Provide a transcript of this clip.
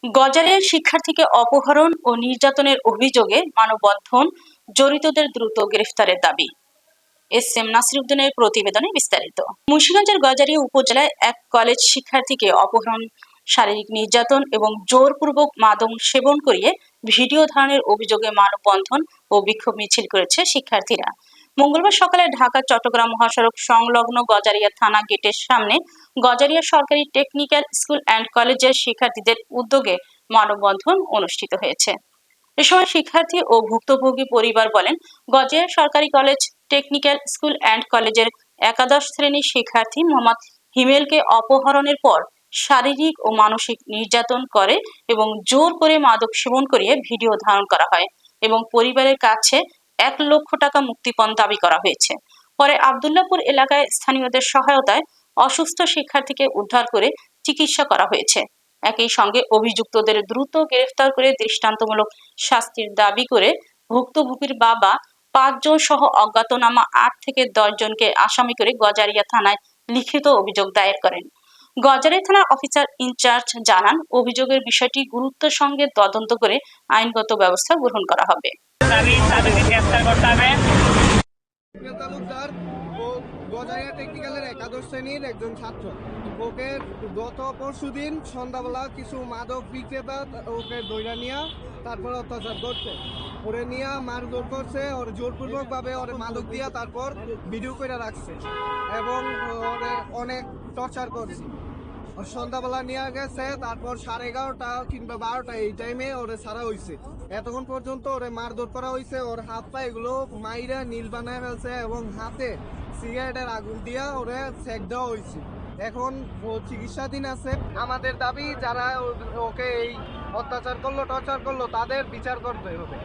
গজারিয়ার শিক্ষার্থীকে অপহরণ ও নির্যাতনের অভিযোগে মানববন্ধন, জড়িতদের দ্রুত গ্রেফতারের দাবি। এস এম নাসিরউদ্দিনের প্রতিবেদনে বিস্তারিত। মুন্সিগঞ্জের গজারিয়া উপজেলায় এক কলেজ শিক্ষার্থীকে অপহরণ, শারীরিক নির্যাতন এবং জোরপূর্বক মাদক সেবন করিয়ে ভিডিও ধারণের অভিযোগে মানববন্ধন ও বিক্ষোভ মিছিল করেছে শিক্ষার্থীরা। মঙ্গলবার সকালে ঢাকা চট্টগ্রাম মহাসড়ক সংলগ্ন গজারিয়া থানা গেটের সামনে গজারিয়া সরকারি টেকনিক্যাল স্কুল অ্যান্ড কলেজের শিক্ষার্থীদের উদ্যোগে মানববন্ধন অনুষ্ঠিত হয়েছে। এ সময় শিক্ষার্থী ও ভুক্তভোগী পরিবার বলেন, গজারিয়া সরকারি কলেজ টেকনিক্যাল স্কুল অ্যান্ড কলেজের একাদশ শ্রেণীর শিক্ষার্থী মোহাম্মদ হিমেলকে অপহরণের পর শারীরিক ও মানসিক নির্যাতন করে এবং জোর করে মাদক সেবন করিয়ে ভিডিও ধারণ করা হয় এবং পরিবারের কাছে ১ লক্ষ টাকা মুক্তিপণ দাবি করা হয়েছে। পরে আব্দুল্লাহপুর এলাকায় স্থানীয়দের সহায়তায় অসুস্থ শিক্ষার্থীকে উদ্ধার করে চিকিৎসা করা হয়েছে। একই সঙ্গে অভিযুক্তদের দ্রুত গ্রেফতার করে দৃষ্টান্তমূলক শাস্তির দাবি করে ভুক্তভোগীর বাবা ৫ জন সহ অজ্ঞাতনামা ৮ থেকে ১০ জনকে আসামি করে গজারিয়া থানায় লিখিত অভিযোগ দায়ের করেন। গজারিয়া থানার অফিসার ইনচার্জ জানান, অভিযোগের বিষয়টি গুরুত্বের সঙ্গে তদন্ত করে আইনগত ব্যবস্থা গ্রহণ করা হবে। গজারিয়া টেকনিক্যালের একাদশ শ্রেণীর একজন ছাত্র। ওকে গত পরশুদিন সন্ধ্যাবেলা কিছু মাদক বিক্রেতা ওকে দইরা নিয়ে তারপর অত্যাচার করছে, ওরে নিয়ে মারধর করছে, ওর জোরপূর্বক ভাবে ওরে মাদক দিয়া তারপর ভিডিও করে রাখছে এবং ওরে অনেক টর্চার করছে। সন্ধ্যাবেলা নিয়ে গেছে, তারপর 11:30 কিংবা 12টা এই টাইমে ওরে ছাড়া হয়েছে। এতক্ষণ পর্যন্ত ওরে মারধর করা হয়েছে, ওর হাত পা এগুলো মাইরা নীল বানায় ফেলছে এবং হাতে সিগারেটের আগুন দিয়া ওরে সেক দেওয়া হয়েছে। এখন ও চিকিৎসাধীন আছে। আমাদের দাবি, যারা ওকে এই অত্যাচার করলো, টর্চার করলো, তাদের বিচার করতে হবে।